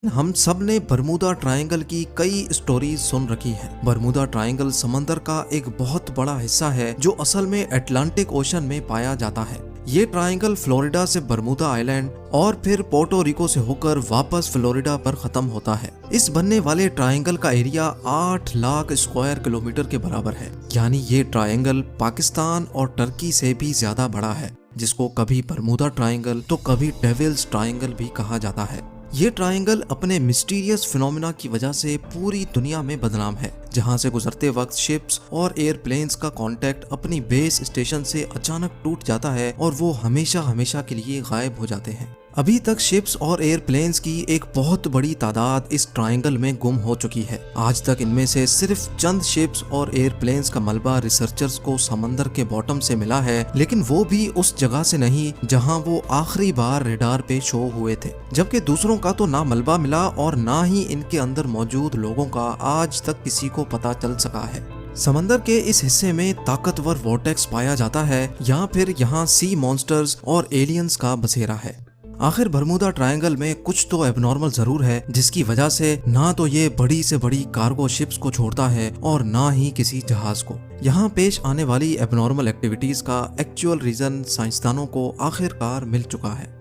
हम सब ने बरमूदा ट्रायंगल की कई स्टोरीज सुन रखी हैं। बरमूदा ट्रायंगल समंदर का एक बहुत बड़ा हिस्सा है जो असल में अटलांटिक ओशन में पाया जाता है। ये ट्रायंगल फ्लोरिडा से बरमूदा आइलैंड और फिर पोर्टो रिको से होकर वापस फ्लोरिडा पर खत्म होता है। इस बनने वाले ट्रायंगल का एरिया 8 लाख स्क्वायर किलोमीटर के बराबर है, यानी ये ट्रायंगल पाकिस्तान और टर्की से भी ज्यादा बड़ा है, जिसको कभी बरमूदा ट्रायंगल तो कभी डेविल्स ट्रायंगल भी कहा जाता है। ये ट्रायंगल अपने मिस्टीरियस फिनोमेना की वजह से पूरी दुनिया में बदनाम है, जहां से गुजरते वक्त शिप्स और एयरप्लेन्स का कांटेक्ट अपनी बेस स्टेशन से अचानक टूट जाता है और वो हमेशा हमेशा के लिए गायब हो जाते हैं। अभी तक शिप्स और एयरप्लेन्स की एक बहुत बड़ी तादाद इस ट्रायंगल में गुम हो चुकी है। आज तक इनमें से सिर्फ चंद शिप्स और एयरप्लेन्स का मलबा रिसर्चर्स को समंदर के बॉटम से मिला है, लेकिन वो भी उस जगह से नहीं जहां वो आखिरी बार रेडार पे शो हुए थे। जबकि दूसरों का तो ना मलबा मिला और ना ही इनके अंदर मौजूद लोगों का आज तक किसी को पता चल सका है। समंदर के इस हिस्से में ताकतवर वोर्टेक्स पाया जाता है या फिर यहाँ सी मॉन्स्टर्स और एलियंस का बसेरा है। आखिर बरमूदा ट्रायंगल में कुछ तो एबनॉर्मल जरूर है, जिसकी वजह से ना तो ये बड़ी से बड़ी कार्गो शिप्स को छोड़ता है और ना ही किसी जहाज को। यहाँ पेश आने वाली एबनॉर्मल एक्टिविटीज का एक्चुअल रीजन साइंसदानों को आखिरकार मिल चुका है।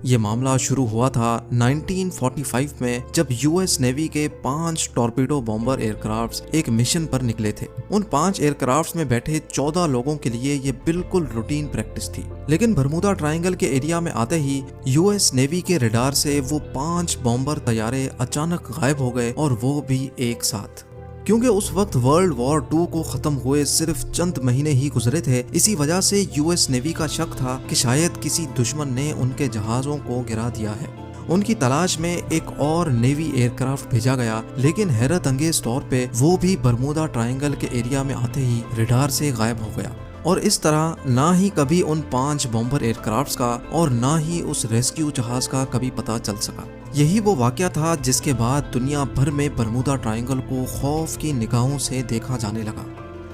ये मामला शुरू हुआ था 1945 में, जब यूएस नेवी के 5 टॉर्पीडो बॉम्बर एयरक्राफ्ट्स एक मिशन पर निकले थे। उन 5 एयरक्राफ्ट्स में बैठे 14 लोगों के लिए ये बिल्कुल रूटीन प्रैक्टिस थी। लेकिन बरमूदा ट्रायंगल के एरिया में आते ही यूएस नेवी के रडार से वो 5 बॉम्बर तैयारे अचानक गायब हो गए, और वो भी एक साथ। क्योंकि उस वक्त वर्ल्ड वॉर 2 को खत्म हुए सिर्फ चंद महीने ही गुजरे थे, इसी वजह से यूएस नेवी का शक था कि शायद किसी दुश्मन ने उनके जहाजों को गिरा दिया है। उनकी तलाश में एक और नेवी एयरक्राफ्ट भेजा गया, लेकिन हैरत अंगेज तौर पे वो भी बरमूदा ट्रायंगल के एरिया में आते ही रडार से गायब हो गया। और इस तरह ना ही कभी उन 5 बॉम्बर एयरक्राफ्ट्स का और ना ही उस रेस्क्यू जहाज का कभी पता चल सका। यही वो वाकया था जिसके बाद दुनिया भर में बरमूदा ट्रायंगल को खौफ की निगाहों से देखा जाने लगा।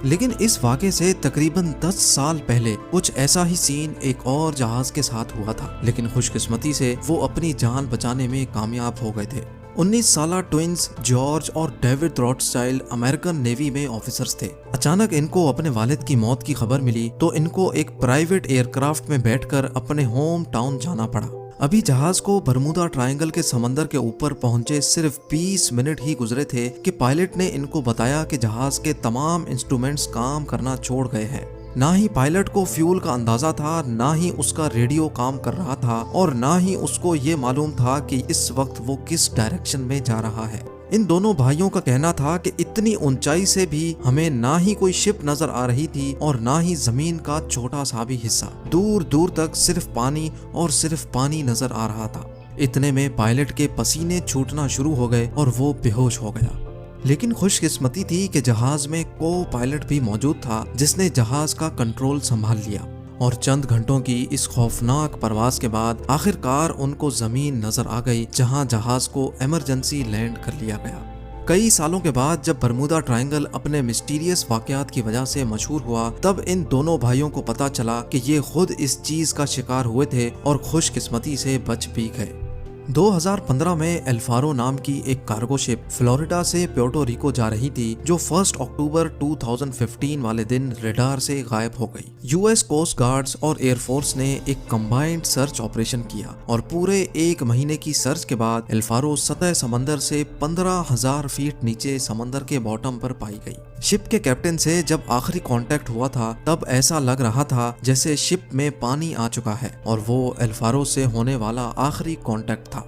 लेकिन इस वाकये से तकरीबन 10 साल पहले कुछ ऐसा ही सीन एक और जहाज के साथ हुआ था, लेकिन खुशकिस्मती से वो अपनी जान बचाने में कामयाब हो गए थे। 19 साला ट्विंस जॉर्ज और डेविड रॉथस्चाइल्ड अमेरिकन नेवी में ऑफिसर्स थे। अचानक इनको अपने वालिद की मौत की खबर मिली तो इनको एक प्राइवेट एयरक्राफ्ट में बैठकर अपने होम टाउन जाना पड़ा। अभी जहाज को बरमूदा ट्रायंगल के समंदर के ऊपर पहुंचे सिर्फ 20 मिनट ही गुजरे थे कि पायलट ने इनको बताया कि जहाज के तमाम इंस्ट्रूमेंट्स काम करना छोड़ गए हैं। ना ही पायलट को फ्यूल का अंदाजा था, ना ही उसका रेडियो काम कर रहा था, और ना ही उसको ये मालूम था कि इस वक्त वो किस डायरेक्शन में जा रहा है। इन दोनों भाइयों का कहना था कि इतनी ऊंचाई से भी हमें ना ही कोई शिप नजर आ रही थी और ना ही जमीन का छोटा सा भी हिस्सा। दूर दूर तक सिर्फ पानी और सिर्फ पानी नजर आ रहा था। इतने में पायलट के पसीने छूटना शुरू हो गए और वो बेहोश हो गया। लेकिन खुशकिस्मती थी कि जहाज में को पायलट भी मौजूद था, जिसने जहाज का कंट्रोल संभाल लिया, और चंद घंटों की इस खौफनाक परवाज के बाद आखिरकार उनको जमीन नजर आ गई, जहां जहाज को इमरजेंसी लैंड कर लिया गया। कई सालों के बाद जब बरमूदा ट्रायंगल अपने मिस्टीरियस वाकयात की वजह से मशहूर हुआ, तब इन दोनों भाइयों को पता चला कि ये खुद इस चीज का शिकार हुए थे और खुशकिस्मती से बच भी गए। 2015 में एल्फारो नाम की एक कार्गो शिप फ्लोरिडा से पोर्टो रिको जा रही थी, जो 1 अक्टूबर 2015 वाले दिन रडार से गायब हो गई। यूएस कोस्ट गार्ड्स और एयरफोर्स ने एक कंबाइंड सर्च ऑपरेशन किया और पूरे 1 महीने की सर्च के बाद एल्फारो सतह समंदर से 15,000 फीट नीचे समंदर के बॉटम पर पाई गई। शिप के कैप्टन से जब आखिरी कांटेक्ट हुआ था, तब ऐसा लग रहा था जैसे शिप में पानी आ चुका है और वो एल्फारो से होने वाला आखिरी कांटेक्ट था।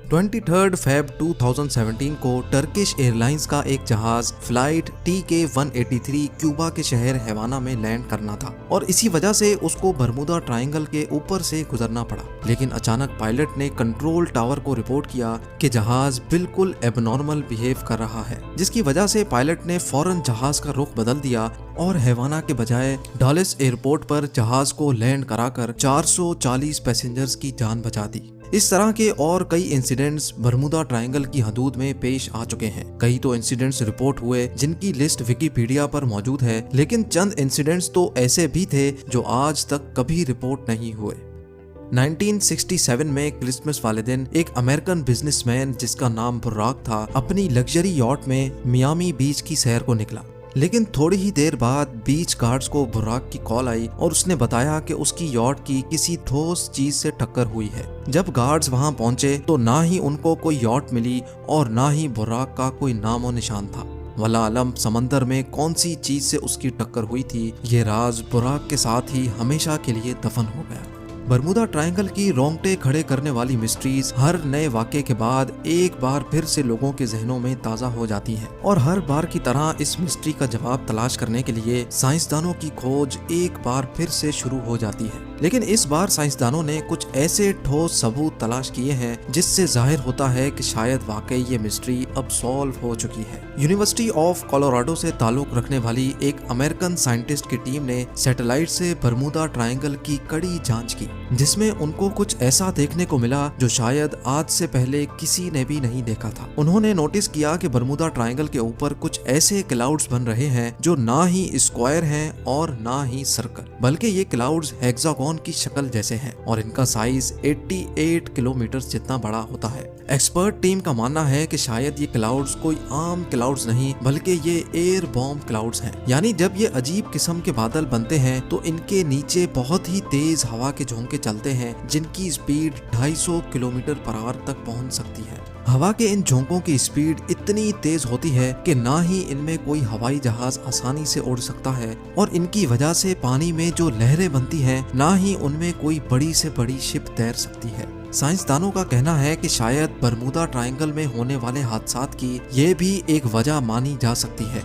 23 फेब 2017 को टर्किश एयरलाइंस का एक जहाज फ्लाइट TK-183 क्यूबा के शहर हैवाना में लैंड करना था, और इसी वजह से उसको बरमूदा ट्रायंगल के ऊपर से गुजरना पड़ा। लेकिन अचानक पायलट ने कंट्रोल टावर को रिपोर्ट किया कि जहाज बिल्कुल एबनॉर्मल बिहेव कर रहा है, जिसकी वजह से पायलट ने फौरन जहाज का रुख बदल दिया और हैवाना के बजाय डॉलेस एयरपोर्ट पर जहाज को लैंड कराकर 440 पैसेंजर्स की जान बचा दी। इस तरह के और कई इंसिडेंट्स बरमूदा ट्रायंगल की हदूद में पेश आ चुके हैं। कई तो इंसिडेंट्स रिपोर्ट हुए जिनकी लिस्ट विकिपीडिया पर मौजूद है, लेकिन चंद इंसिडेंट्स तो ऐसे भी थे जो आज तक कभी रिपोर्ट नहीं हुए। 1967 में क्रिसमस वाले दिन एक अमेरिकन बिजनेसमैन जिसका नाम बुर्राक था अपनी लग्जरी यॉट में मियामी बीच की सैर को निकला। लेकिन थोड़ी ही देर बाद बीच गार्ड्स को बुर्राक की कॉल आई और उसने बताया कि उसकी यॉट की किसी ठोस चीज से टक्कर हुई है। जब गार्ड्स वहां पहुंचे तो ना ही उनको कोई यॉट मिली और ना ही बुर्राक का कोई नामो निशान था। वल्लाह आलम समंदर में कौन सी चीज से उसकी टक्कर हुई थी, ये राज बुर्राक के साथ ही हमेशा के लिए दफन हो गया। बरमूदा ट्रायंगल की रोंगटे खड़े करने वाली मिस्ट्रीज हर नए वाक़े के बाद एक बार फिर से लोगों के जहनों में ताज़ा हो जाती हैं और हर बार की तरह इस मिस्ट्री का जवाब तलाश करने के लिए साइंसदानों की खोज एक बार फिर से शुरू हो जाती है। लेकिन इस बार साइंसदानों ने कुछ ऐसे ठोस सबूत तलाश किए हैं जिससे जाहिर होता है कि शायद वाकई ये मिस्ट्री अब सॉल्व हो चुकी है। यूनिवर्सिटी ऑफ कोलोराडो से ताल्लुक रखने वाली एक अमेरिकन साइंटिस्ट की टीम ने सैटेलाइट से बरमूदा ट्रायंगल की कड़ी जांच की, जिसमें उनको कुछ ऐसा देखने को मिला जो शायद आज से पहले किसी ने भी नहीं देखा था। उन्होंने नोटिस किया कि बरमूदा ट्रायंगल के ऊपर कुछ ऐसे क्लाउड्स बन रहे हैं जो ना ही स्क्वायर हैं और ना ही सर्कल, बल्कि ये क्लाउड्स हेक्सागोन की शक्ल जैसे हैं और इनका साइज 88 किलोमीटर जितना बड़ा होता है। एक्सपर्ट टीम का मानना है कि शायद ये क्लाउड्स कोई आम क्लाउड्स नहीं बल्कि ये एयर बॉम्ब क्लाउड्स हैं। यानी जब ये अजीब किस्म के बादल बनते हैं तो इनके नीचे बहुत ही तेज हवा के झोंके चलते हैं जिनकी स्पीड 250 किलोमीटर पर आवर तक पहुंच सकती है। हवा के इन झोंकों की स्पीड इतनी तेज होती है कि ना ही इनमें कोई हवाई जहाज आसानी से उड़ सकता है और इनकी वजह से पानी में जो लहरें बनती हैं ना ही उनमें कोई बड़ी से बड़ी शिप तैर सकती है। साइंसदानों का कहना है कि शायद बरमूदा ट्रायंगल में होने वाले हादसात की ये भी एक वजह मानी जा सकती है।